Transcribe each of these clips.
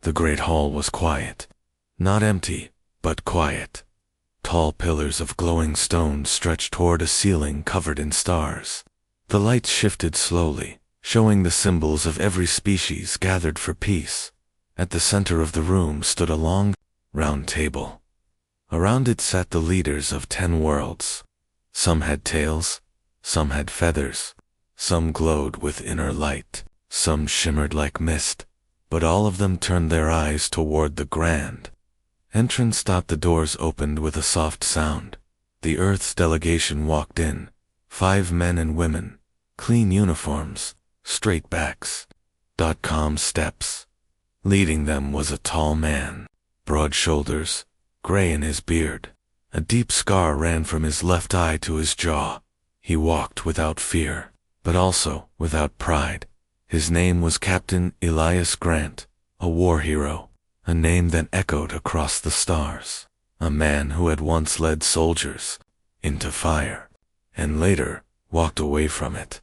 The great hall was quiet. Not empty, but quiet. Tall pillars of glowing stone stretched toward a ceiling covered in stars. The lights shifted slowly, showing the symbols of every species gathered for peace. At the center of the room stood a long, round table. Around it sat the leaders of 10 worlds. Some had tails, some had feathers, some glowed with inner light, some shimmered like mist, but all of them turned their eyes toward the grand entrance. The doors opened with a soft sound. The Earth's delegation walked in, 5 men and women, clean uniforms, straight backs, calm steps. Leading them was a tall man, broad shoulders, gray in his beard. A deep scar ran from his left eye to his jaw. He walked without fear, but also without pride. His name was Captain Elias Grant, a war hero, a name that echoed across the stars. A man who had once led soldiers into fire, and later walked away from it.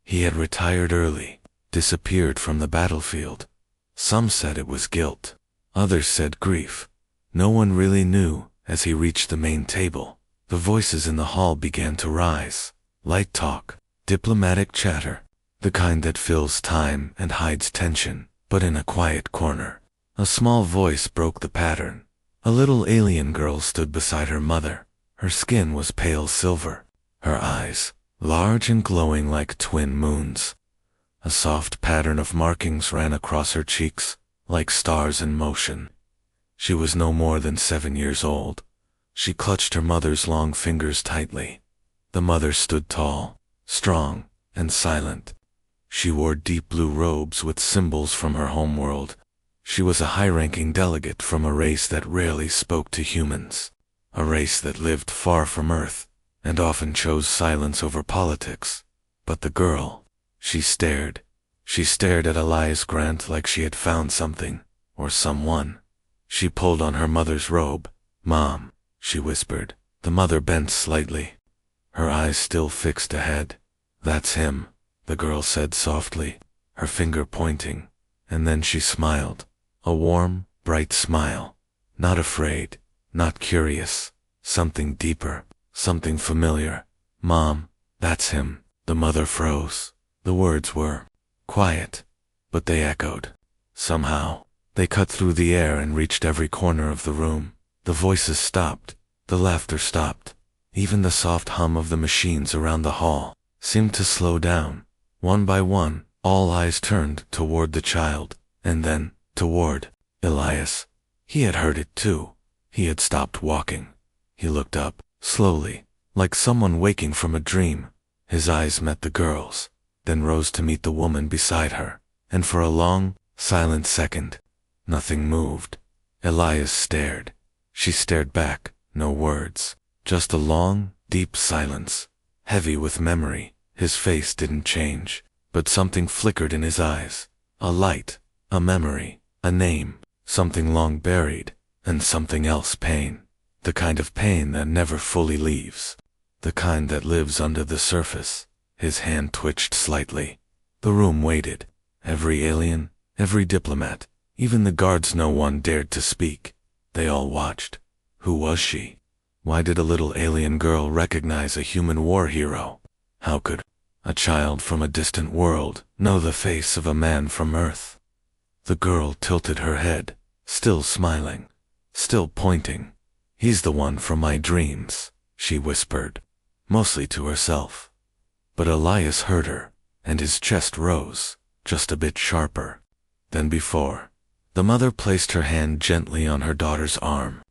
He had retired early, disappeared from the battlefield. Some said it was guilt, others said grief. No one really knew. As he reached the main table, the voices in the hall began to rise. Light talk, diplomatic chatter, the kind that fills time and hides tension, but in a quiet corner. A small voice broke the pattern. A little alien girl stood beside her mother. Her skin was pale silver, her eyes large and glowing like twin moons. A soft pattern of markings ran across her cheeks, like stars in motion. She was no more than 7 years old. She clutched her mother's long fingers tightly. The mother stood tall, strong, and silent. She wore deep blue robes with symbols from her homeworld. She was a high-ranking delegate from a race that rarely spoke to humans, a race that lived far from Earth and often chose silence over politics. But the girl, she stared. She stared at Elias Grant like she had found something, or someone. She pulled on her mother's robe. "Mom," she whispered. The mother bent slightly, her eyes still fixed ahead. "That's him," the girl said softly, her finger pointing, and then she smiled. A warm, bright smile. Not afraid, not curious, something deeper, something familiar. "Mom, that's him." The mother froze. The words were quiet, but they echoed. Somehow, they cut through the air and reached every corner of the room. The voices stopped, the laughter stopped. Even the soft hum of the machines around the hall seemed to slow down. One by one, all eyes turned toward the child, and then toward Elias. He had heard it too. He had stopped walking. He looked up, slowly, like someone waking from a dream. His eyes met the girl's, then rose to meet the woman beside her, and for a long, silent second, nothing moved. Elias stared. She stared back, no words, just a long, deep silence, heavy with memory. His face didn't change, but something flickered in his eyes. A light, a memory, a name, something long buried, and something else: pain. The kind of pain that never fully leaves, the kind that lives under the surface. His hand twitched slightly. The room waited. Every alien, every diplomat, even the guards. No one dared to speak. They all watched. Who was she? Why did a little alien girl recognize a human war hero? How could a child from a distant world know the face of a man from Earth? The girl tilted her head, still smiling, still pointing. "He's the one from my dreams," she whispered, mostly to herself. But Elias heard her, and his chest rose, just a bit sharper than before. The mother placed her hand gently on her daughter's arm.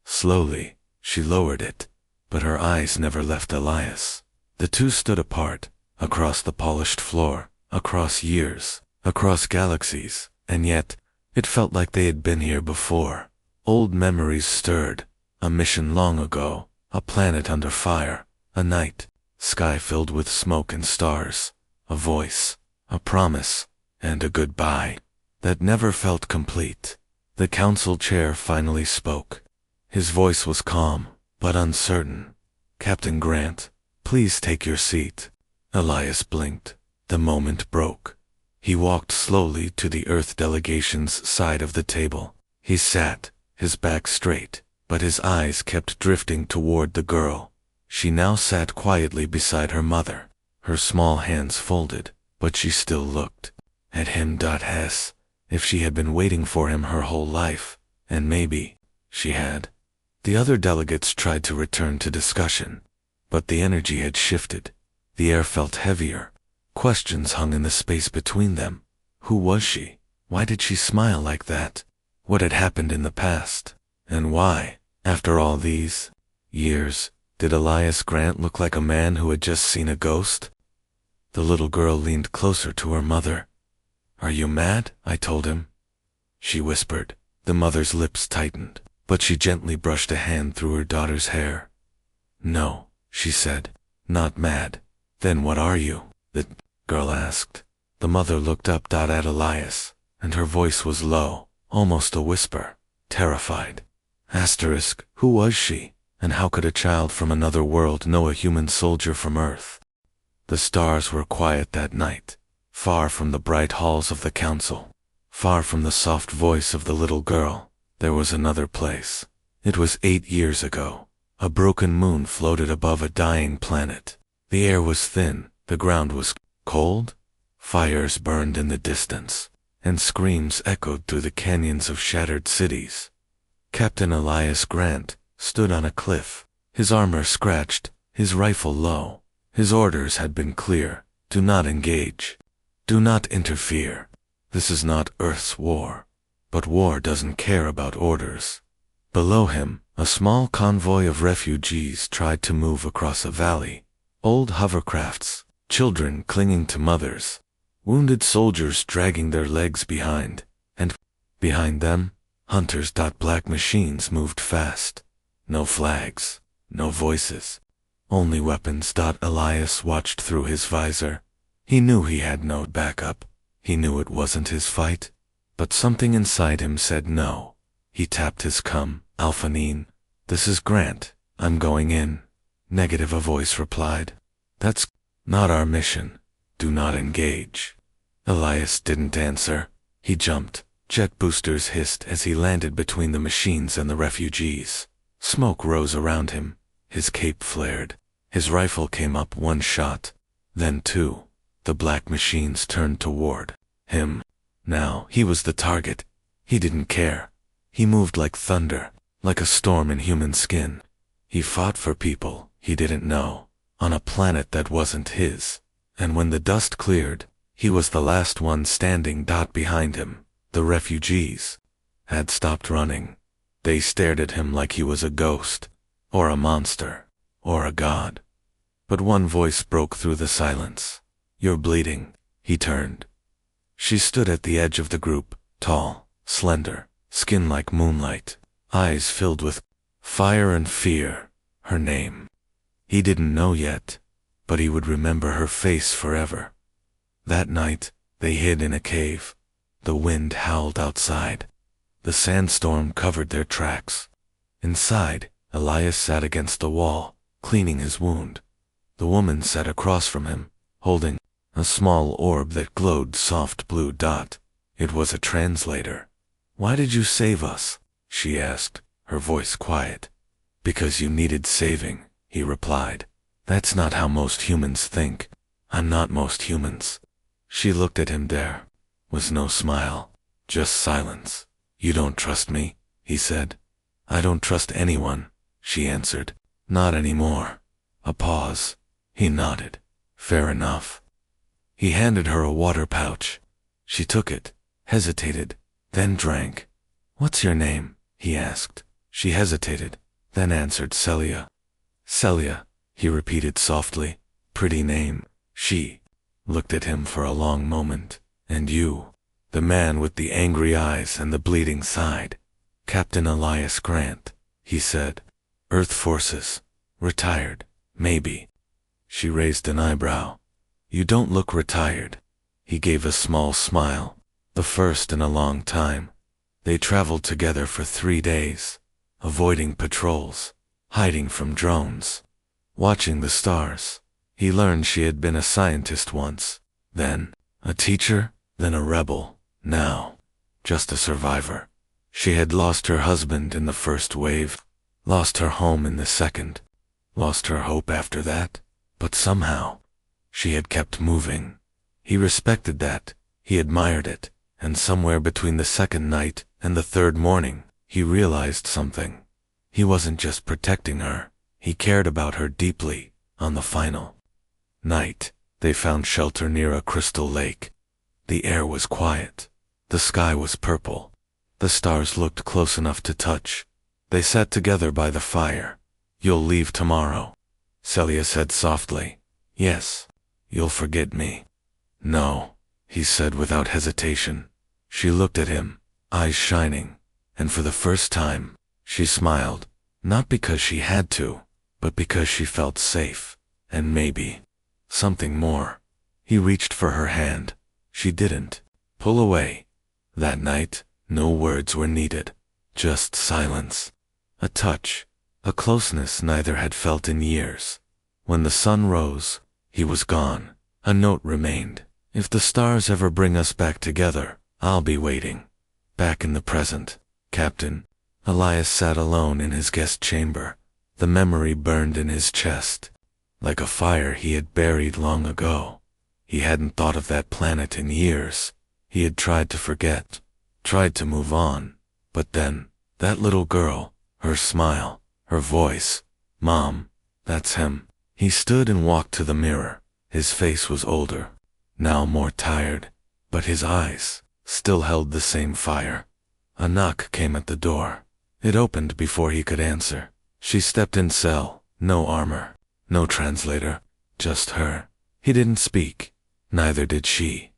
Slowly, she lowered it, but her eyes never left Elias. The two stood apart, across the polished floor, across years, across galaxies, and yet, it felt like they had been here before. Old memories stirred, a mission long ago, a planet under fire, a night, sky filled with smoke and stars, a voice, a promise, and a goodbye that never felt complete. The council chair finally spoke. His voice was calm, but uncertain. "Captain Grant, please take your seat." Elias blinked. The moment broke. He walked slowly to the Earth delegation's side of the table. He sat, his back straight, but his eyes kept drifting toward the girl. She now sat quietly beside her mother, her small hands folded, but she still looked at him. As if she had been waiting for him her whole life, and maybe she had. The other delegates tried to return to discussion, but the energy had shifted. The air felt heavier. Questions hung in the space between them. Who was she? Why did she smile like that? What had happened in the past? And why, after all these years, did Elias Grant look like a man who had just seen a ghost? The little girl leaned closer to her mother. "Are you mad?" I told him. She whispered. The mother's lips tightened, but she gently brushed a hand through her daughter's hair. "No," she said, "not mad." "Then what are you?" the girl asked. The mother looked up at Elias, and her voice was low, almost a whisper, terrified. Who was she, and how could a child from another world know a human soldier from Earth? The stars were quiet that night, far from the bright halls of the council, far from the soft voice of the little girl. There was another place. It was 8 years ago. A broken moon floated above a dying planet. The air was thin, the ground was cold. Fires burned in the distance, and screams echoed through the canyons of shattered cities. Captain Elias Grant stood on a cliff, his armor scratched, his rifle low. His orders had been clear: do not engage. Do not interfere. This is not Earth's war. But war doesn't care about orders. Below him, a small convoy of refugees tried to move across a valley. Old hovercrafts, children clinging to mothers, wounded soldiers dragging their legs behind, and behind them, hunters. Black machines moved fast. No flags, no voices, only weapons. Elias watched through his visor. He knew he had no backup. He knew it wasn't his fight. But something inside him said no. He tapped his Alphanine. "This is Grant. I'm going in." "Negative," a voice replied. "That's not our mission. Do not engage." Elias didn't answer. He jumped. Jet boosters hissed as he landed between the machines and the refugees. Smoke rose around him. His cape flared. His rifle came up. One shot, then two. The black machines turned toward him. Now he was the target. He didn't care. He moved like thunder, like a storm in human skin. He fought for people he didn't know, on a planet that wasn't his. And when the dust cleared, he was the last one standing. Behind him, the refugees had stopped running. They stared at him like he was a ghost, or a monster, or a god. But one voice broke through the silence. "You're bleeding." He turned. She stood at the edge of the group, tall, slender, skin like moonlight, eyes filled with fire and fear. Her name. He didn't know yet, but he would remember her face forever. That night, they hid in a cave. The wind howled outside. The sandstorm covered their tracks. Inside, Elias sat against the wall, cleaning his wound. The woman sat across from him, holding a small orb that glowed soft blue. It was a translator. "Why did you save us?" she asked, her voice quiet. "Because you needed saving," he replied. "That's not how most humans think. I'm not most humans." She looked at him. There was no smile, just silence. "You don't trust me," he said. "I don't trust anyone," she answered. "Not anymore." A pause. He nodded. "Fair enough." He handed her a water pouch. She took it, hesitated, then drank. "What's your name?" he asked. She hesitated, then answered, "Celia." "Celia," he repeated softly. "Pretty name." She looked at him for a long moment. "And you?" "The man with the angry eyes and the bleeding side." "Captain Elias Grant," he said. "Earth Forces. Retired, maybe." She raised an eyebrow. "You don't look retired." He gave a small smile. "The first in a long time." They traveled together for 3 days, avoiding patrols, hiding from drones, watching the stars. He learned she had been a scientist once, then a teacher, then a rebel, now just a survivor. She had lost her husband in the first wave, lost her home in the second, lost her hope after that, but somehow she had kept moving. He respected that, he admired it, and somewhere between the second night and the third morning, he realized something. He wasn't just protecting her, he cared about her deeply. On the final night, they found shelter near a crystal lake. The air was quiet. The sky was purple. The stars looked close enough to touch. They sat together by the fire. "You'll leave tomorrow," Celia said softly. "Yes. You'll forget me." "No," he said without hesitation. She looked at him, eyes shining, and for the first time, she smiled, not because she had to, but because she felt safe, and maybe something more. He reached for her hand. She didn't pull away. That night, no words were needed, just silence. A touch, a closeness neither had felt in years. When the sun rose, he was gone. A note remained. "If the stars ever bring us back together, I'll be waiting." Back in the present, Captain Elias sat alone in his guest chamber. The memory burned in his chest, like a fire he had buried long ago. He hadn't thought of that planet in years. He had tried to forget, tried to move on. But then, that little girl, her smile, her voice. "Mom, that's him." He stood and walked to the mirror. His face was older, now more tired, but his eyes still held the same fire. A knock came at the door. It opened before he could answer. She stepped in cell, no armor, no translator, just her. He didn't speak, neither did she.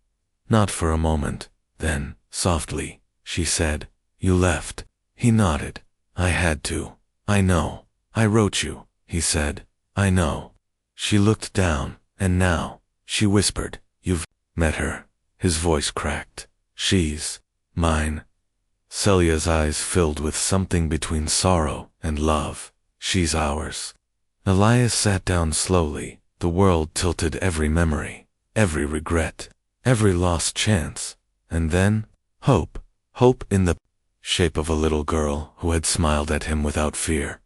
Not for a moment. Then, softly, she said, "You left." He nodded. "I had to." "I know. I wrote you," he said. "I know." She looked down, and now, she whispered, "You've met her." His voice cracked. "She's mine." Celia's eyes filled with something between sorrow and love. "She's ours." Elias sat down slowly. The world tilted every memory, every regret, every lost chance. And then, hope. Hope in the shape of a little girl who had smiled at him without fear.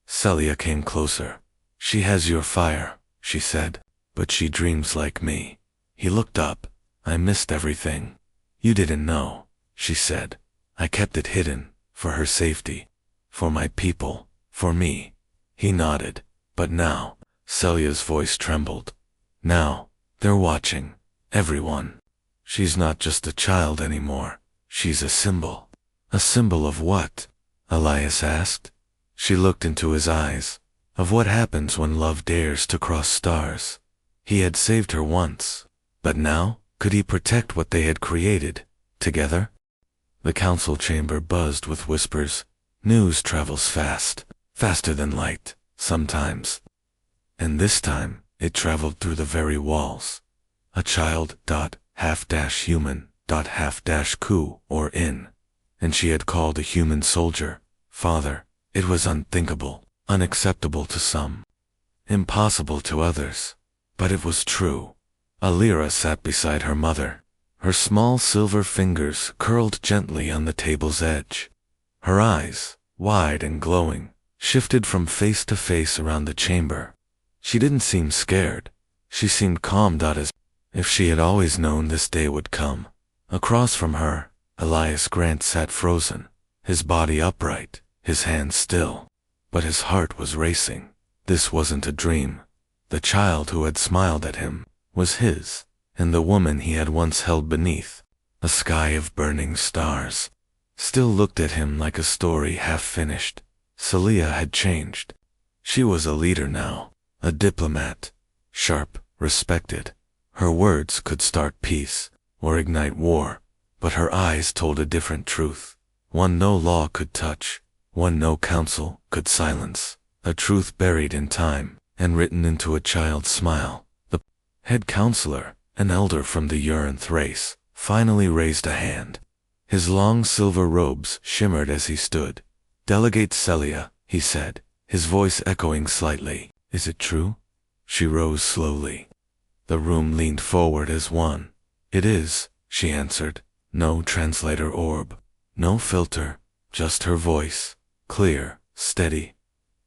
Celia came closer. "She has your fire," she said, "but she dreams like me." He looked up. "I missed everything." "You didn't know," she said. "I kept it hidden, for her safety, for my people, for me." He nodded. "But now," Celia's voice trembled. "Now, they're watching. Everyone. She's not just a child anymore. She's a symbol." "A symbol of what?" Elias asked. She looked into his eyes. "Of what happens when love dares to cross stars." He had saved her once. But now, could he protect what they had created, together? The council chamber buzzed with whispers. News travels fast, faster than light, sometimes. And this time, it traveled through the very walls. A child, half-human, half-coup, or in. And she had called a human soldier father. It was unthinkable, unacceptable to some, impossible to others. But it was true. Alira sat beside her mother. Her small silver fingers curled gently on the table's edge. Her eyes, wide and glowing, shifted from face to face around the chamber. She didn't seem scared. She seemed calm. As if she had always known this day would come. Across from her, Elias Grant sat frozen, his body upright, his hands still. But his heart was racing. This wasn't a dream. The child who had smiled at him was his, and the woman he had once held beneath a sky of burning stars still looked at him like a story half finished. Celia had changed. She was a leader now, a diplomat, sharp, respected. Her words could start peace or ignite war, but her eyes told a different truth, one no law could touch, one no council could silence, a truth buried in time and written into a child's smile. The head counselor, an elder from the Uranth race, finally raised a hand. His long silver robes shimmered as he stood. "Delegate Celia," he said, his voice echoing slightly. "Is it true?" She rose slowly. The room leaned forward as one. "It is," she answered. No translator orb, no filter, just her voice, clear, steady.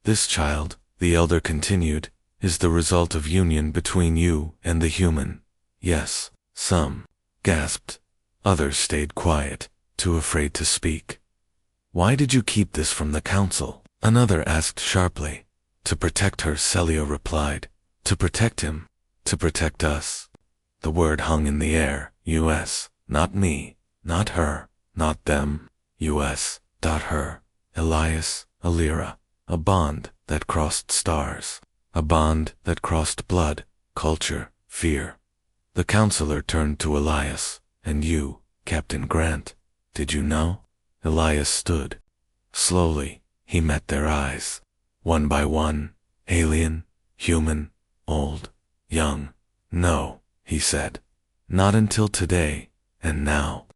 This child, the elder continued, is the result of union between you and the human. Yes, some gasped. Others stayed quiet, too afraid to speak. Why did you keep this from the council? Another asked sharply. To protect her, Celia replied. To protect him. To protect us. The word hung in the air. U.S. Not me. Not her. Not them. U.S. Her. Elias. Alira. A bond that crossed stars. A bond that crossed blood, culture, fear. The counselor turned to Elias. And you, Captain Grant, did you know? Elias stood. Slowly, he met their eyes. One by one, alien, human, old, young. No, he said. Not until today, and now.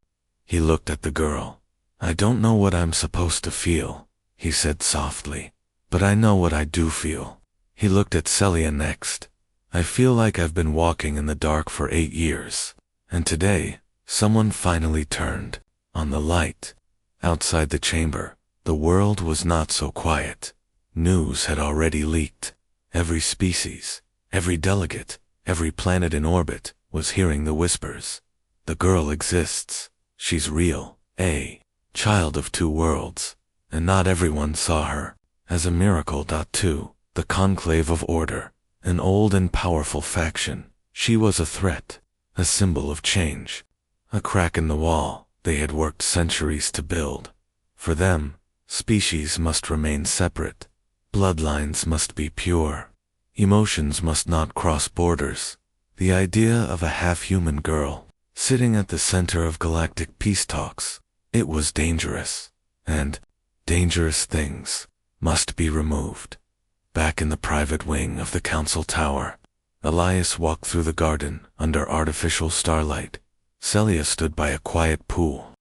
He looked at the girl. I don't know what I'm supposed to feel, he said softly. But I know what I do feel. He looked at Celia next. I feel like I've been walking in the dark for 8 years. And today, someone finally turned on the light. Outside the chamber, the world was not so quiet. News had already leaked. Every species, every delegate, every planet in orbit was hearing the whispers. The girl exists. She's real, a child of 2 worlds. And not everyone saw her as a miracle. Too, the conclave of order, an old and powerful faction. She was a threat, a symbol of change. A crack in the wall they had worked centuries to build. For them, species must remain separate. Bloodlines must be pure. Emotions must not cross borders. The idea of a half-human girl sitting at the center of galactic peace talks, it was dangerous. And dangerous things must be removed. Back in the private wing of the council tower, Elias walked through the garden under artificial starlight. Celia stood by a quiet pool.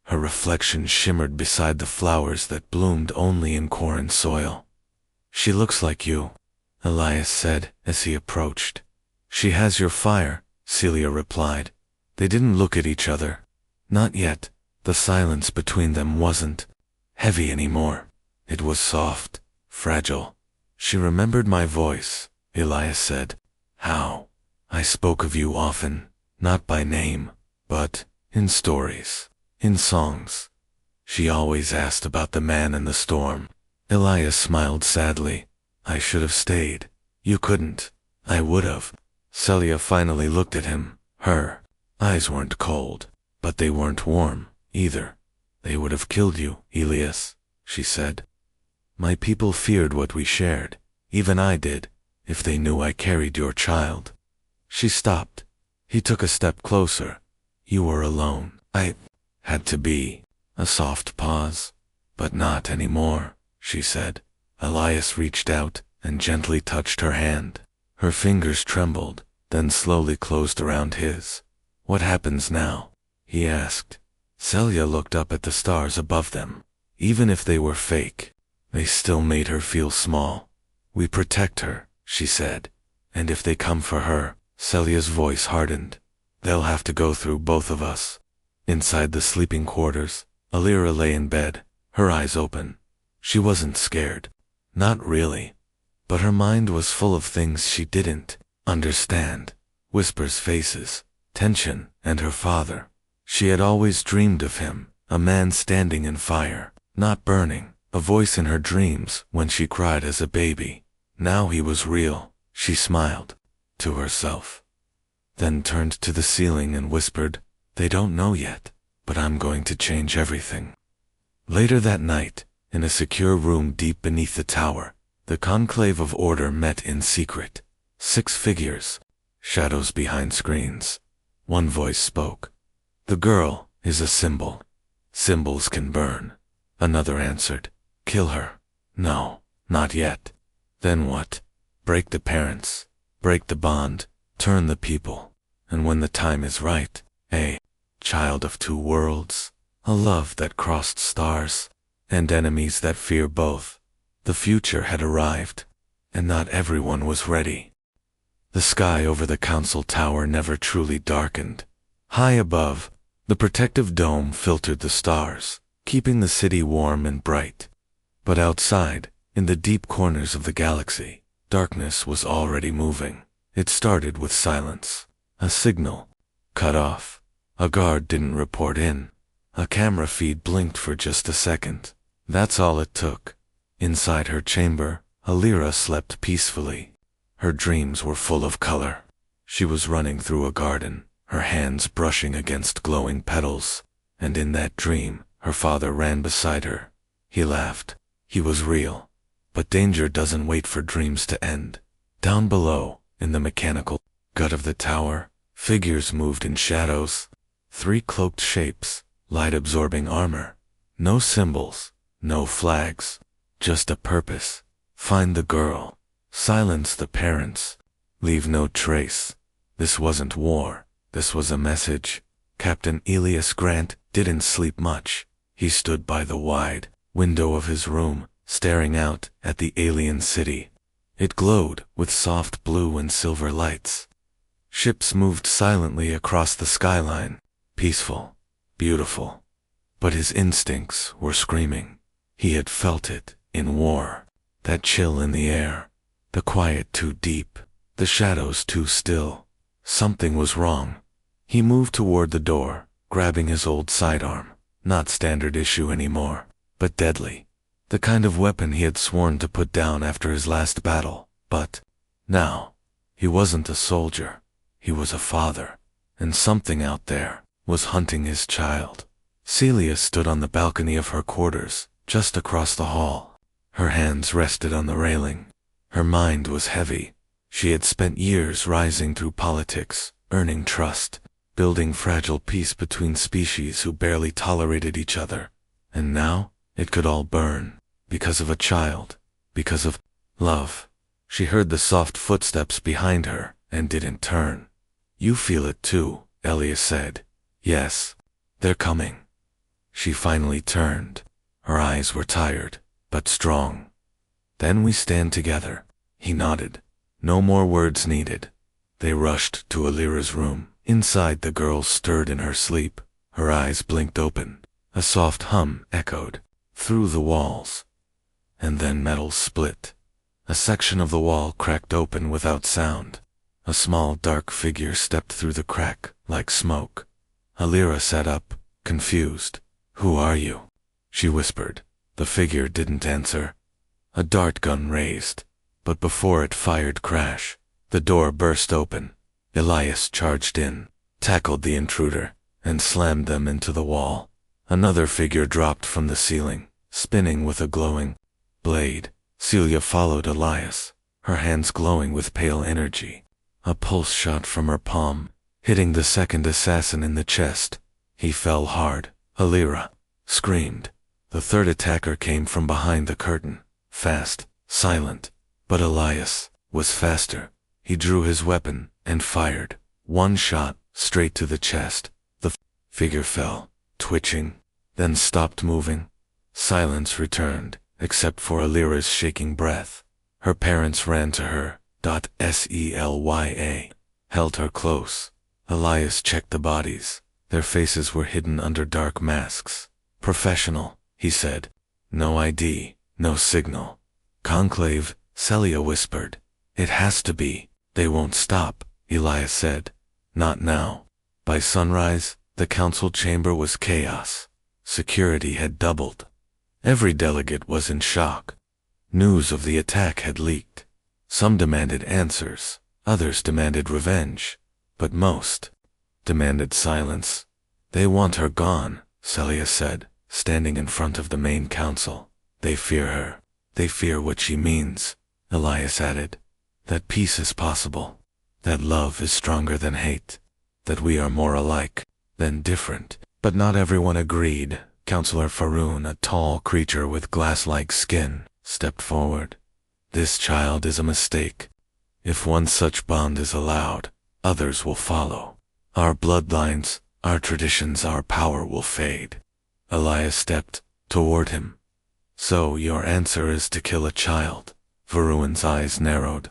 Her reflection shimmered beside the flowers that bloomed only in Corin soil. She looks like you, Elias said as he approached. She has your fire, Celia replied. They didn't look at each other. Not yet. The silence between them wasn't heavy anymore. It was soft, fragile. She remembered my voice, Elias said. How? I spoke of you often, not by name, but in stories, in songs. She always asked about the man in the storm. Elias smiled sadly. I should have stayed. You couldn't. I would have. Celia finally looked at him. Her eyes weren't cold, but they weren't warm, either. They would have killed you, Elias, she said. My people feared what we shared. Even I did, if they knew I carried your child. She stopped. He took a step closer. You were alone. I had to be. A soft pause. But not anymore, she said. Elias reached out and gently touched her hand. Her fingers trembled, then slowly closed around his. What happens now? He asked. Celia looked up at the stars above them. Even if they were fake, they still made her feel small. We protect her, she said. And if they come for her, Celia's voice hardened. They'll have to go through both of us. Inside the sleeping quarters, Alira lay in bed, her eyes open. She wasn't scared. Not really. But her mind was full of things she didn't understand. Whispers, faces, tension, and her father. She had always dreamed of him, a man standing in fire, not burning, a voice in her dreams when she cried as a baby. Now he was real. She smiled to herself, then turned to the ceiling and whispered, They don't know yet, but I'm going to change everything. Later that night, in a secure room deep beneath the tower, the conclave of order met in secret. 6 figures, shadows behind screens. One voice spoke. The girl is a symbol. Symbols can burn. Another answered. Kill her. No, not yet. Then what? Break the parents. Break the bond. Turn the people. And when the time is right, a child of 2 worlds, a love that crossed stars, and enemies that fear both. The future had arrived, and not everyone was ready. The sky over the council tower never truly darkened. High above, The protective dome filtered the stars, keeping the city warm and bright. But outside, in the deep corners of the galaxy, darkness was already moving. It started with silence. A signal. Cut off. A guard didn't report in. A camera feed blinked for just a second. That's all it took. Inside her chamber, Alira slept peacefully. Her dreams were full of color. She was running through a garden, her hands brushing against glowing petals, and in that dream, her father ran beside her. He laughed. He was real. But danger doesn't wait for dreams to end. Down below, in the mechanical gut of the tower, figures moved in shadows. 3 cloaked shapes, light-absorbing armor. No symbols, no flags, just a purpose. Find the girl. Silence the parents. Leave no trace. This wasn't war. This was a message. Captain Elias Grant didn't sleep much. He stood by the wide window of his room, staring out at the alien city. It glowed with soft blue and silver lights. Ships moved silently across the skyline, peaceful, beautiful. But his instincts were screaming. He had felt it in war. That chill in the air, the quiet too deep, the shadows too still. Something was wrong. He moved toward the door, grabbing his old sidearm. Not standard issue anymore, but deadly. The kind of weapon he had sworn to put down after his last battle. But now, he wasn't a soldier. He was a father. And something out there was hunting his child. Celia stood on the balcony of her quarters, just across the hall. Her hands rested on the railing. Her mind was heavy. She had spent years rising through politics, earning trust, building fragile peace between species who barely tolerated each other. And now, it could all burn. Because of a child. Because of love. She heard the soft footsteps behind her, and didn't turn. You feel it too, Elias said. Yes. They're coming. She finally turned. Her eyes were tired, but strong. Then we stand together. He nodded. No more words needed. They rushed to Alira's room. Inside, the girl stirred in her sleep. Her eyes blinked open. A soft hum echoed through the walls. And then metal split. A section of the wall cracked open without sound. A small dark figure stepped through the crack, like smoke. Alira sat up, confused. Who are you? She whispered. The figure didn't answer. A dart gun raised. But before it fired crash, the door burst open. Elias charged in, tackled the intruder, and slammed them into the wall. Another figure dropped from the ceiling, spinning with a glowing blade. Celia followed Elias, her hands glowing with pale energy. A pulse shot from her palm, hitting the second assassin in the chest. He fell hard. Alira screamed. The third attacker came from behind the curtain, fast, silent. But Elias was faster. He drew his weapon and fired. One shot, straight to the chest. The figure fell, twitching, then stopped moving. Silence returned, except for Alira's shaking breath. Her parents ran to her. Celia held her close. Elias checked the bodies. Their faces were hidden under dark masks. Professional, he said. No ID, no signal. Conclave, Celia whispered. It has to be. They won't stop, Elias said. Not now. By sunrise, the council chamber was chaos. Security had doubled. Every delegate was in shock. News of the attack had leaked. Some demanded answers, others demanded revenge, but most demanded silence. They want her gone, Celia said, standing in front of the main council. They fear her. They fear what she means, Elias added. That peace is possible. That love is stronger than hate. That we are more alike than different. But not everyone agreed. Counselor Faroon, a tall creature with glass-like skin, stepped forward. This child is a mistake. If one such bond is allowed, others will follow. Our bloodlines, our traditions, our power will fade. Elias stepped toward him. So your answer is to kill a child? Faroon's eyes narrowed.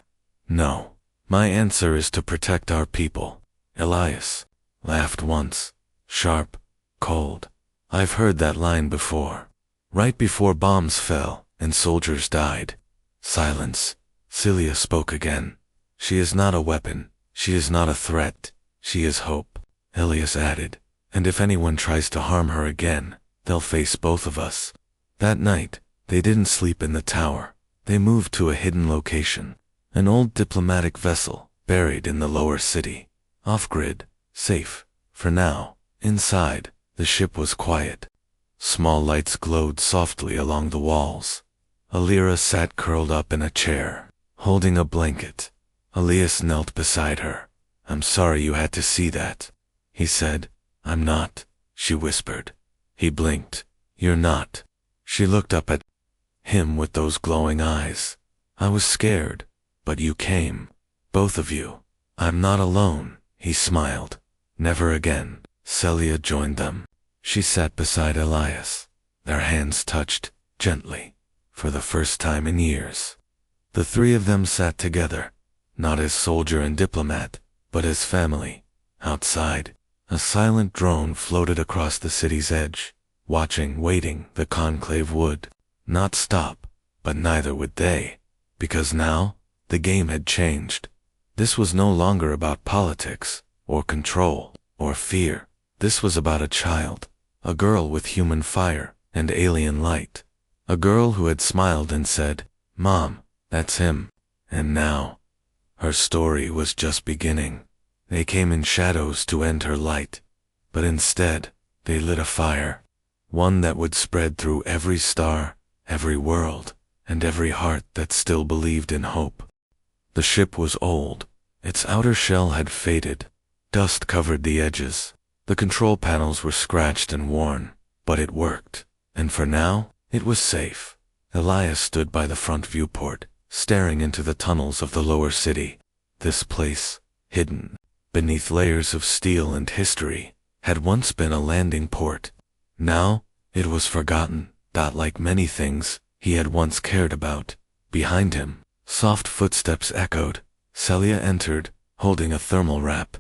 No. My answer is to protect our people. Elias laughed once, sharp, cold. I've heard that line before. Right before bombs fell and soldiers died. Silence. Celia spoke again. She is not a weapon. She is not a threat. She is hope. Elias added. And if anyone tries to harm her again, they'll face both of us. That night, they didn't sleep in the tower. They moved to a hidden location. An old diplomatic vessel, buried in the lower city. Off-grid, safe, for now. Inside, the ship was quiet. Small lights glowed softly along the walls. Alira sat curled up in a chair, holding a blanket. Elias knelt beside her. I'm sorry you had to see that, he said. I'm not, she whispered. He blinked. You're not. She looked up at him with those glowing eyes. I was scared, but you came. Both of you. I'm not alone, he smiled. Never again. Celia joined them. She sat beside Elias. Their hands touched, gently, for the first time in years. The three of them sat together, not as soldier and diplomat, but as family. Outside, a silent drone floated across the city's edge, watching, waiting. The conclave would not stop, but neither would they, because now, the game had changed. This was no longer about politics, or control, or fear. This was about a child, a girl with human fire and alien light. A girl who had smiled and said, Mom, that's him. And now, her story was just beginning. They came in shadows to end her light, but instead, they lit a fire. One that would spread through every star, every world, and every heart that still believed in hope. The ship was old. Its outer shell had faded. Dust covered the edges. The control panels were scratched and worn, but it worked. And for now, it was safe. Elias stood by the front viewport, staring into the tunnels of the lower city. This place, hidden beneath layers of steel and history, had once been a landing port. Now, it was forgotten, like many things he had once cared about. Behind him, soft footsteps echoed. Celia entered, holding a thermal wrap.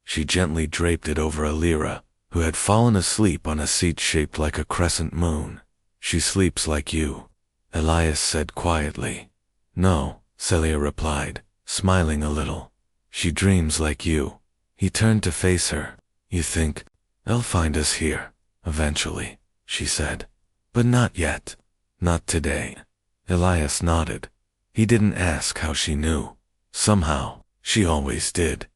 She gently draped it over Alira, who had fallen asleep on a seat shaped like a crescent moon. She sleeps like you, Elias said quietly. No, Celia replied, smiling a little. She dreams like you. He turned to face her. You think, they'll find us here, eventually, she said. But not yet. Not today. Elias nodded. He didn't ask how she knew. Somehow, she always did.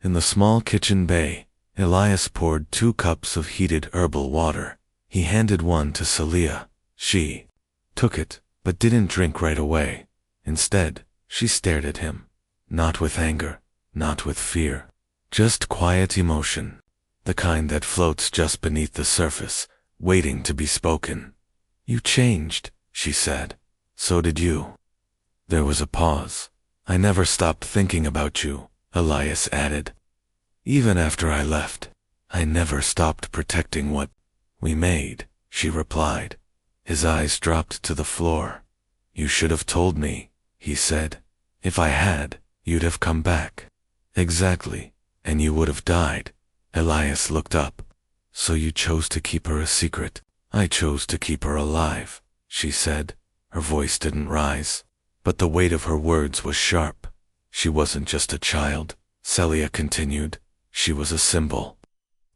In the small kitchen bay, Elias poured 2 cups of heated herbal water. He handed one to Celia. She took it, but didn't drink right away. Instead, she stared at him. Not with anger, not with fear. Just quiet emotion. The kind that floats just beneath the surface, waiting to be spoken. You changed, she said. So did you. There was a pause. I never stopped thinking about you, Elias added. Even after I left, I never stopped protecting what we made, she replied. His eyes dropped to the floor. You should have told me, he said. If I had, you'd have come back. Exactly, and you would have died. Elias looked up. So you chose to keep her a secret. I chose to keep her alive, she said. Her voice didn't rise, but the weight of her words was sharp. She wasn't just a child, Celia continued. She was a symbol.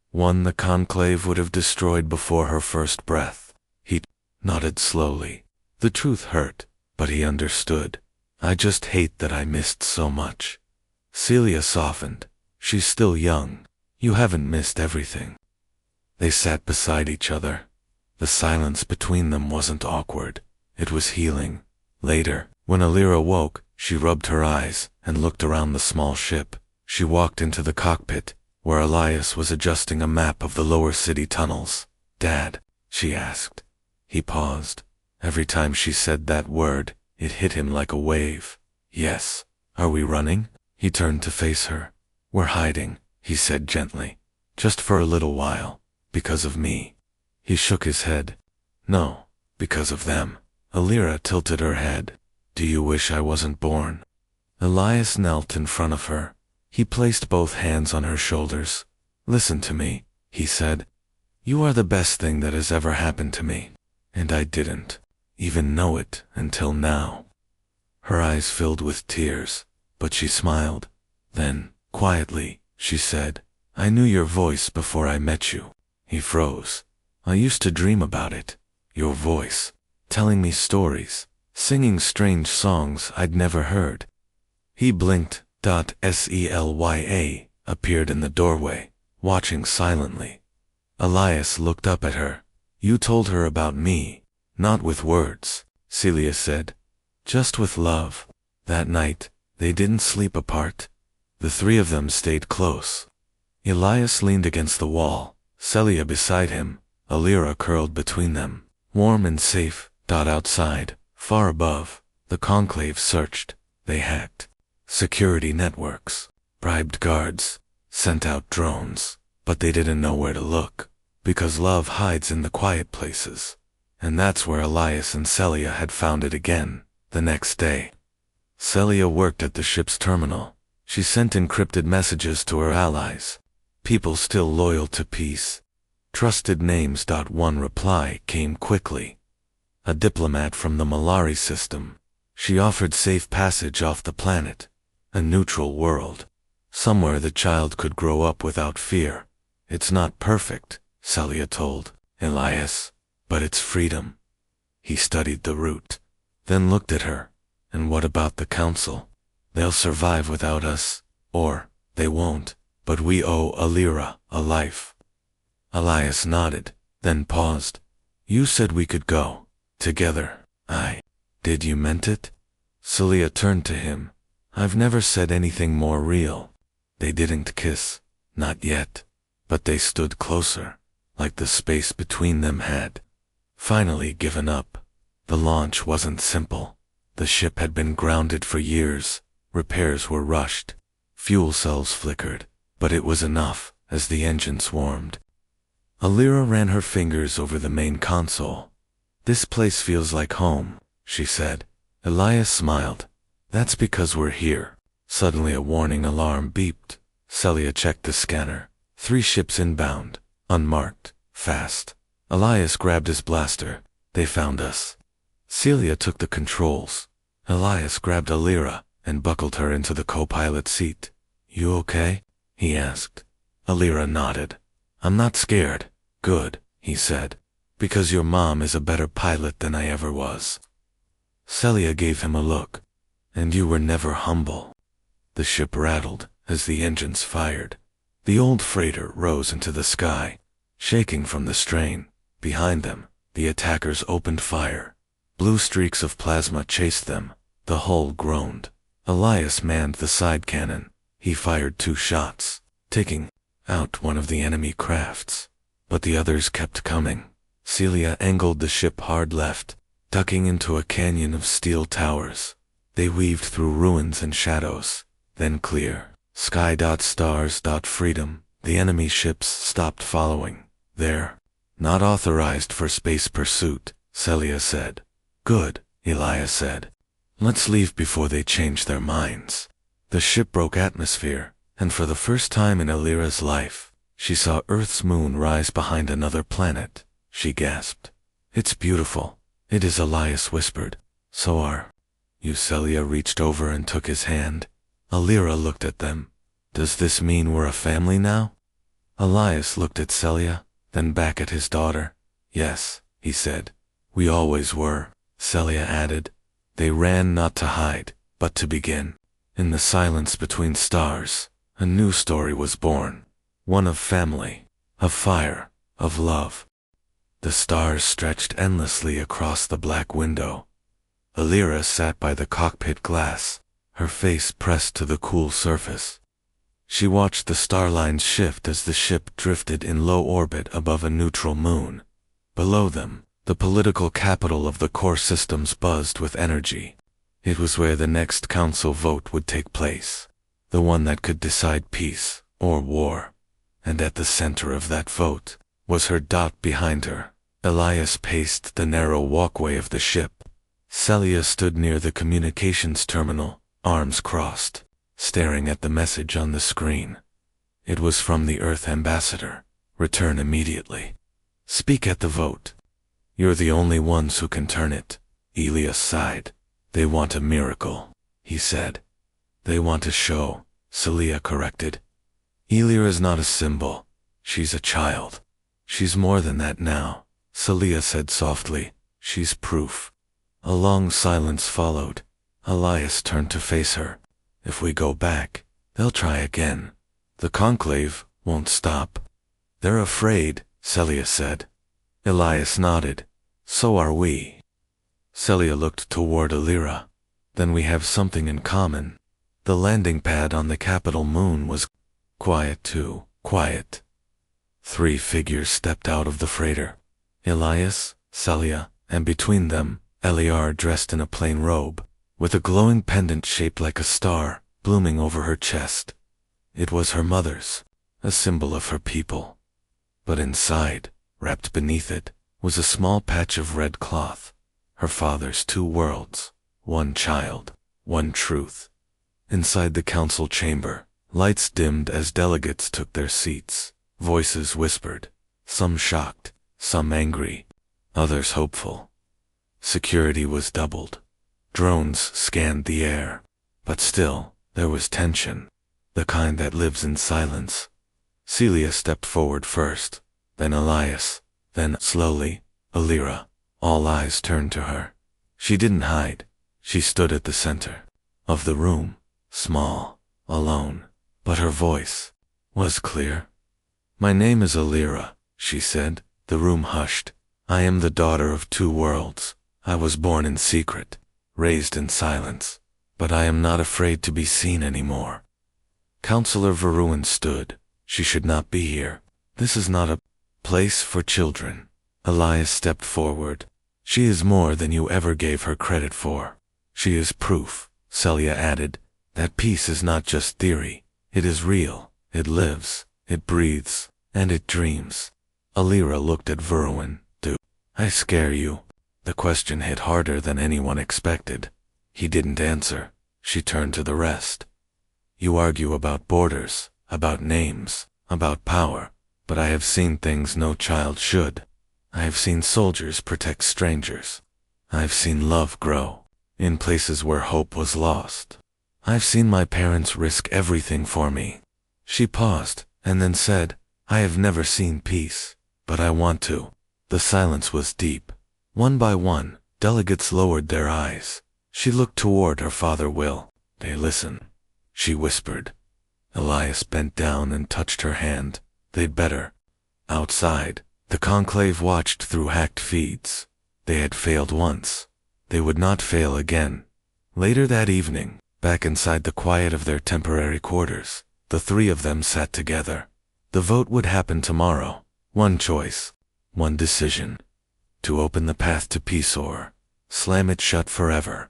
One the conclave would have destroyed before her first breath. He nodded slowly. The truth hurt, but he understood. I just hate that I missed so much. Celia softened. She's still young. You haven't missed everything. They sat beside each other. The silence between them wasn't awkward. It was healing. Later, when Alira woke, she rubbed her eyes and looked around the small ship. She walked into the cockpit, where Elias was adjusting a map of the lower city tunnels. Dad, she asked. He paused. Every time she said that word, it hit him like a wave. Yes. Are we running? He turned to face her. We're hiding, he said gently. Just for a little while. Because of me. He shook his head. No, because of them. Alira tilted her head. Do you wish I wasn't born? Elias knelt in front of her. He placed both hands on her shoulders. Listen to me, he said. You are the best thing that has ever happened to me. And I didn't even know it until now. Her eyes filled with tears, but she smiled. Then, quietly, she said, I knew your voice before I met you. He froze. I used to dream about it. Your voice, telling me stories, singing strange songs I'd never heard. He blinked. Selya appeared in the doorway, watching silently. Elias looked up at her. You told her about me, not with words, Celia said, just with love. That night, they didn't sleep apart. The three of them stayed close. Elias leaned against the wall, Celia beside him, Alira curled between them, warm and safe. Outside, far above, the conclave searched. They hacked security networks, bribed guards, sent out drones, but they didn't know where to look, because love hides in the quiet places. And that's where Elias and Celia had found it again, the next day. Celia worked at the ship's terminal. She sent encrypted messages to her allies, people still loyal to peace. Trusted names. One reply came quickly. A diplomat from the Malari system. She offered safe passage off the planet, a neutral world, somewhere the child could grow up without fear. It's not perfect, Celia told Elias, but it's freedom. He studied the route, then looked at her. And what about the council? They'll survive without us, or they won't, but we owe Alira a life. Elias nodded, then paused. You said we could go together. Did you meant it? Celia turned to him. I've never said anything more real. They didn't kiss, not yet, but they stood closer, like the space between them had finally given up. The launch wasn't simple. The ship had been grounded for years. Repairs were rushed. Fuel cells flickered, but it was enough as the engine swarmed. Alira ran her fingers over the main console. This place feels like home, she said. Elias smiled. That's because we're here. Suddenly a warning alarm beeped. Celia checked the scanner. 3 ships inbound, unmarked, fast. Elias grabbed his blaster. They found us. Celia took the controls. Elias grabbed Alira and buckled her into the co-pilot seat. You okay? He asked. Alira nodded. I'm not scared. Good, he said. Because your mom is a better pilot than I ever was. Celia gave him a look. And you were never humble. The ship rattled as the engines fired. The old freighter rose into the sky, shaking from the strain. Behind them, the attackers opened fire. Blue streaks of plasma chased them. The hull groaned. Elias manned the side cannon. He fired 2 shots, taking out one of the enemy crafts. But the others kept coming. Celia angled the ship hard left, ducking into a canyon of steel towers. They weaved through ruins and shadows, then clear. Sky. Stars. Freedom. The enemy ships stopped following. They're not authorized for space pursuit, Celia said. Good, Elias said. Let's leave before they change their minds. The ship broke atmosphere, and for the first time in Alira's life, she saw Earth's moon rise behind another planet. She gasped. It's beautiful. It is, Elias whispered. So are you. Celia reached over and took his hand. Alira looked at them. Does this mean we're a family now? Elias looked at Celia, then back at his daughter. Yes, he said. We always were, Celia added. They ran not to hide, but to begin. In the silence between stars, a new story was born. One of family, of fire, of love. The stars stretched endlessly across the black window. Alira sat by the cockpit glass, her face pressed to the cool surface. She watched the star lines shift as the ship drifted in low orbit above a neutral moon. Below them, the political capital of the core systems buzzed with energy. It was where the next council vote would take place, the one that could decide peace or war. And at the center of that vote was her. Behind her, Elias paced the narrow walkway of the ship. Celia stood near the communications terminal, arms crossed, staring at the message on the screen. It was from the Earth ambassador. Return immediately. Speak at the vote. You're the only ones who can turn it. Elias sighed. They want a miracle, he said. They want a show, Celia corrected. Elia is not a symbol. She's a child. She's more than that now, Celia said softly. She's proof. A long silence followed. Elias turned to face her. If we go back, they'll try again. The conclave won't stop. They're afraid, Celia said. Elias nodded. So are we. Celia looked toward Alira. Then we have something in common. The landing pad on the capital moon was quiet too, quiet. 3 figures stepped out of the freighter. Elias, Celia, and between them, Eliar dressed in a plain robe, with a glowing pendant shaped like a star, blooming over her chest. It was her mother's, a symbol of her people. But inside, wrapped beneath it, was a small patch of red cloth. Her father's 2 worlds, 1 child, 1 truth. Inside the council chamber, lights dimmed as delegates took their seats. Voices whispered, some shocked, some angry, others hopeful. Security was doubled. Drones scanned the air. But still, there was tension, the kind that lives in silence. Celia stepped forward first, then Elias, then, slowly, Alira. All eyes turned to her. She didn't hide. She stood at the center of the room, small, alone, but her voice was clear. My name is Alira, she said. The room hushed. I am the daughter of 2 worlds. I was born in secret, raised in silence, but I am not afraid to be seen anymore. Counselor Veruin stood. She should not be here. This is not a place for children. Elias stepped forward. She is more than you ever gave her credit for. She is proof, Celia added. That peace is not just theory. It is real. It lives. It breathes. And it dreams. Alira looked at Veruin. Do I scare you? The question hit harder than anyone expected. He didn't answer. She turned to the rest. You argue about borders, about names, about power, but I have seen things no child should. I have seen soldiers protect strangers. I've seen love grow in places where hope was lost. I've seen my parents risk everything for me. She paused, and then said, I have never seen peace, but I want to. The silence was deep. One by one, delegates lowered their eyes. She looked toward her father Will. They listen, she whispered. Elias bent down and touched her hand. They'd better. Outside, the conclave watched through hacked feeds. They had failed once. They would not fail again. Later that evening, back inside the quiet of their temporary quarters, the 3 of them sat together. The vote would happen tomorrow. 1 choice, 1 decision. To open the path to peace or slam it shut forever.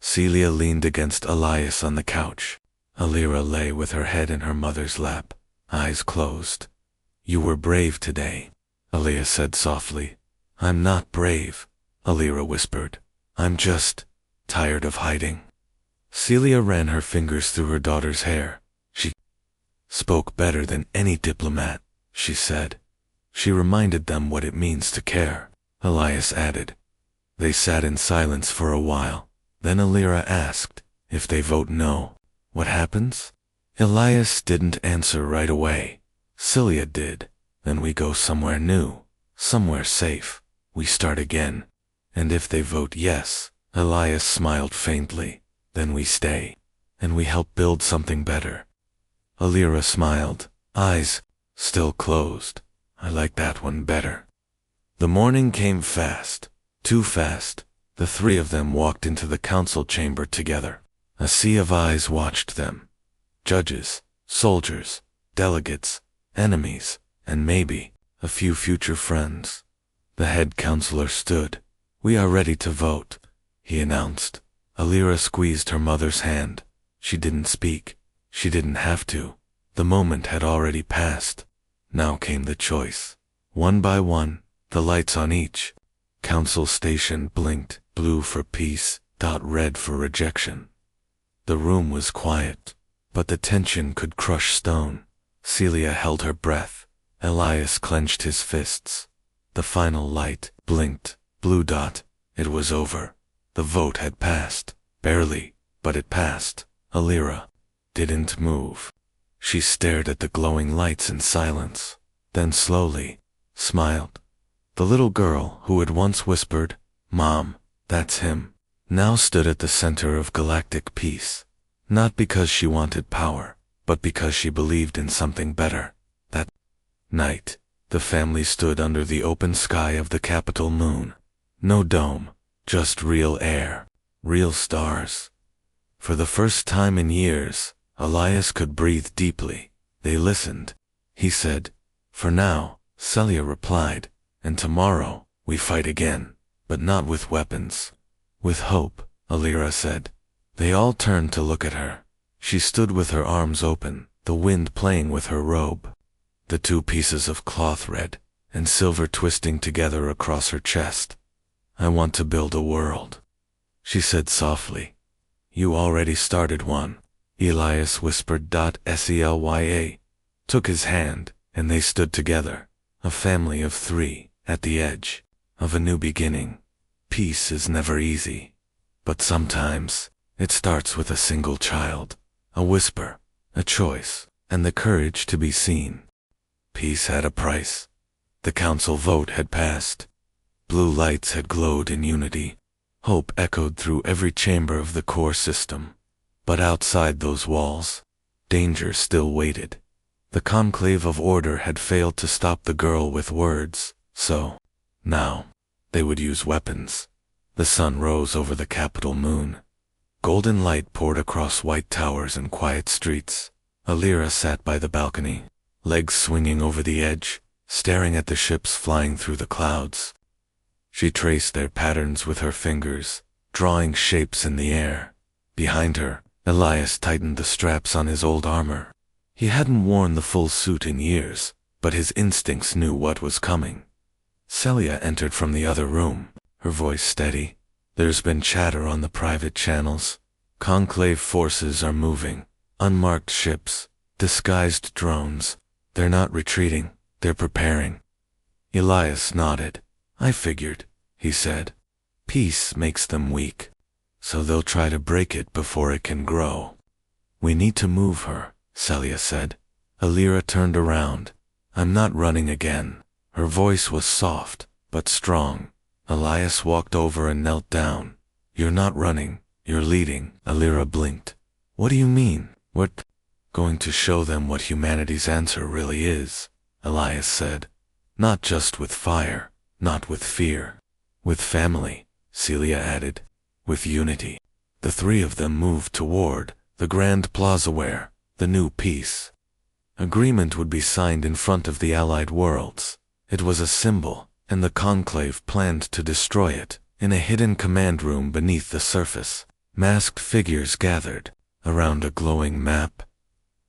Celia leaned against Elias on the couch. Alira lay with her head in her mother's lap, eyes closed. You were brave today, Elias said softly. I'm not brave, Alira whispered. I'm just tired of hiding. Celia ran her fingers through her daughter's hair. She spoke better than any diplomat, she said. She reminded them what it means to care, Elias added. They sat in silence for a while. Then Alira asked, if they vote no, what happens? Elias didn't answer right away. Celia did. Then we go somewhere new, somewhere safe. We start again. And if they vote yes, Elias smiled faintly, then we stay. And we help build something better. Alira smiled, eyes still closed. I like that one better. The morning came fast, too fast. The 3 of them walked into the council chamber together. A sea of eyes watched them. Judges, soldiers, delegates, enemies, and maybe a few future friends. The head counselor stood. We are ready to vote, he announced. Alira squeezed her mother's hand. She didn't speak. She didn't have to. The moment had already passed. Now came the choice. 1 by 1, the lights on each council station blinked, blue for peace, red for rejection. The room was quiet, but the tension could crush stone. Celia held her breath. Elias clenched his fists. The final light blinked. Blue dot. It was over. The vote had passed. Barely, but it passed. Alira didn't move. She stared at the glowing lights in silence, then slowly smiled. The little girl who had once whispered, "Mom, that's him," now stood at the center of galactic peace. Not because she wanted power, but because she believed in something better. That night, the family stood under the open sky of the capital moon. No dome, just real air, real stars. For the first time in years, Elias could breathe deeply. They listened. He said, "For now," Celia replied, "and tomorrow, we fight again, but not with weapons. With hope," Alira said. They all turned to look at her. She stood with her arms open, the wind playing with her robe. The two pieces of cloth, red and silver, twisting together across her chest. "I want to build a world," she said softly. "You already started one," Elias whispered. Selya took his hand, and they stood together, a family of three, at the edge of a new beginning. Peace is never easy, but sometimes it starts with a single child, a whisper, a choice, and the courage to be seen. Peace had a price. The council vote had passed. Blue lights had glowed in unity. Hope echoed through every chamber of the core system. But outside those walls, danger still waited. The conclave of order had failed to stop the girl with words, so now they would use weapons. The sun rose over the capital moon. Golden light poured across white towers and quiet streets. Alira sat by the balcony, legs swinging over the edge, staring at the ships flying through the clouds. She traced their patterns with her fingers, drawing shapes in the air. Behind her, Elias tightened the straps on his old armor. He hadn't worn the full suit in years, but his instincts knew what was coming. Celia entered from the other room, her voice steady. "There's been chatter on the private channels. Conclave forces are moving. Unmarked ships, disguised drones. They're not retreating, they're preparing." Elias nodded. "I figured," he said. "Peace makes them weak, so they'll try to break it before it can grow." "We need to move her," Celia said. Alira turned around. "I'm not running again." Her voice was soft, but strong. Elias walked over and knelt down. "You're not running, you're leading." Alira blinked. "What do you mean?" "What?" "Going to show them what humanity's answer really is," Elias said. "Not just with fire, not with fear. With family," Celia added. "With unity." The three of them moved toward the grand plaza where the new peace agreement would be signed in front of the Allied worlds. It was a symbol, and the conclave planned to destroy it. In a hidden command room beneath the surface, masked figures gathered around a glowing map.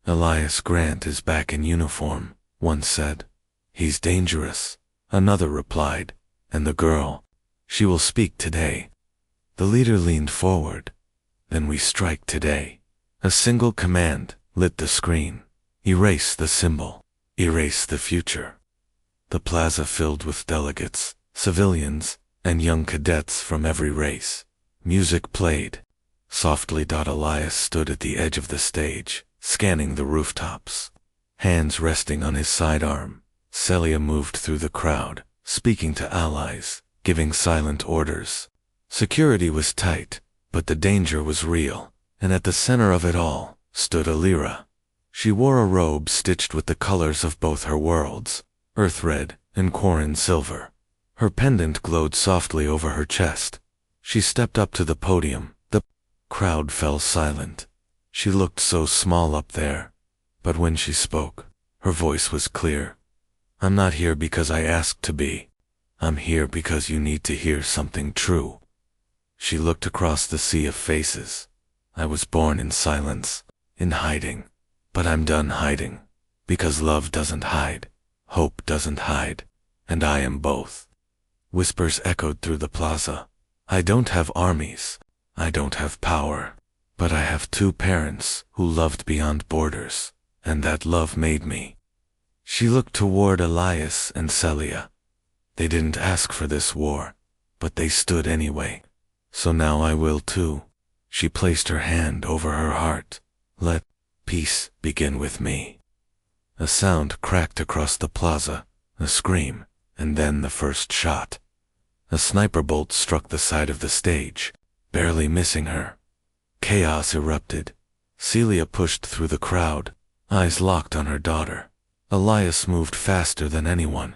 "Elias Grant is back in uniform," one said. "He's dangerous," another replied. "And the girl, she will speak today." The leader leaned forward. "Then we strike today." A single command lit the screen. Erase the symbol. Erase the future. The plaza filled with delegates, civilians, and young cadets from every race. Music played softly. Elias stood at the edge of the stage, scanning the rooftops, hands resting on his sidearm. Celia moved through the crowd, speaking to allies, giving silent orders. Security was tight, but the danger was real, and at the center of it all stood Alira. She wore a robe stitched with the colors of both her worlds, earth red and Quarren silver. Her pendant glowed softly over her chest. She stepped up to the podium. The crowd fell silent. She looked so small up there, but when she spoke, her voice was clear. "I'm not here because I asked to be. I'm here because you need to hear something true." She looked across the sea of faces. "I was born in silence, in hiding, but I'm done hiding, because love doesn't hide, hope doesn't hide, and I am both." Whispers echoed through the plaza. "I don't have armies, I don't have power, but I have two parents who loved beyond borders, and that love made me." She looked toward Elias and Celia. They didn't ask for this war, but they stood anyway. So now I will too. She placed her hand over her heart. Let peace begin with me. A sound cracked across the plaza, a scream, and then the first shot. A sniper bolt struck the side of the stage, barely missing her. Chaos erupted. Celia pushed through the crowd, eyes locked on her daughter. Elias moved faster than anyone.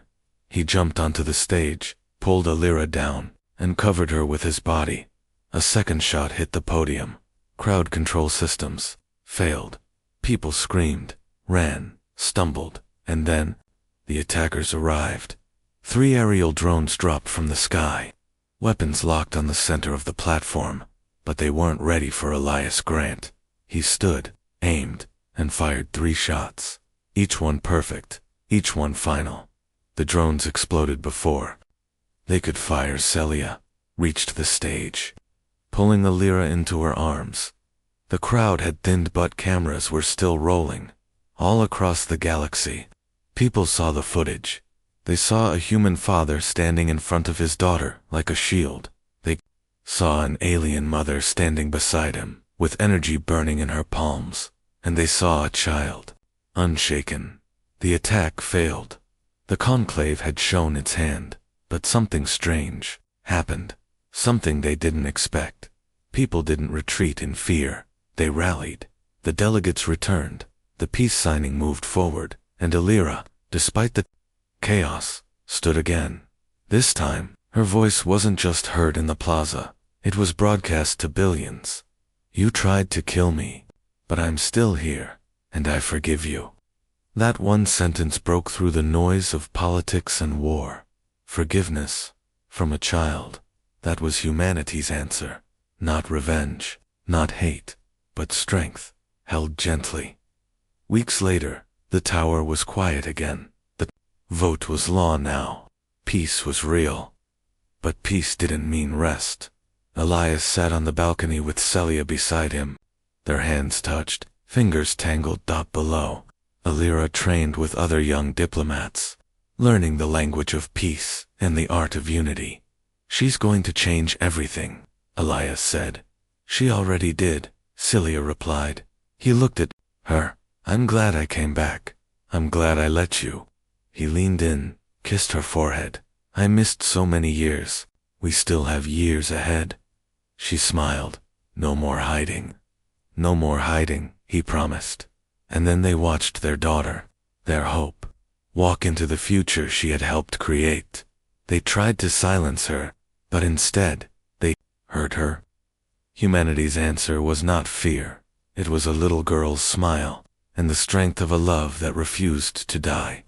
He jumped onto the stage, pulled Alira down, and covered her with his body. A second shot hit the podium. Crowd control systems failed. People screamed, ran, stumbled, and then the attackers arrived. 3 aerial drones dropped from the sky. Weapons locked on the center of the platform, but they weren't ready for Elias Grant. He stood, aimed, and fired 3 shots. Each one perfect, each one final. The drones exploded before they could fire. Celia reached the stage, pulling Alira into her arms. The crowd had thinned, but cameras were still rolling. All across the galaxy, people saw the footage. They saw a human father standing in front of his daughter like a shield. They saw an alien mother standing beside him, with energy burning in her palms. And they saw a child, unshaken. The attack failed. The conclave had shown its hand, but something strange happened. Something they didn't expect. People didn't retreat in fear. They rallied. The delegates returned. The peace signing moved forward, and Alira, despite the chaos, stood again. This time, her voice wasn't just heard in the plaza. It was broadcast to billions. You tried to kill me, but I'm still here, and I forgive you. That one sentence broke through the noise of politics and war. Forgiveness, from a child. That was humanity's answer. Not revenge, not hate, but strength, held gently. Weeks later, the tower was quiet again. The vote was law now. Peace was real. But peace didn't mean rest. Elias sat on the balcony with Celia beside him. Their hands touched, fingers tangled below. Alira trained with other young diplomats, learning the language of peace and the art of unity. She's going to change everything, Elias said. She already did, Celia replied. He looked at her. I'm glad I came back. I'm glad I let you. He leaned in, kissed her forehead. I missed so many years. We still have years ahead. She smiled. No more hiding. No more hiding, he promised. And then they watched their daughter, their hope, walk into the future she had helped create. They tried to silence her, but instead, they hurt her. Humanity's answer was not fear. It was a little girl's smile, and the strength of a love that refused to die.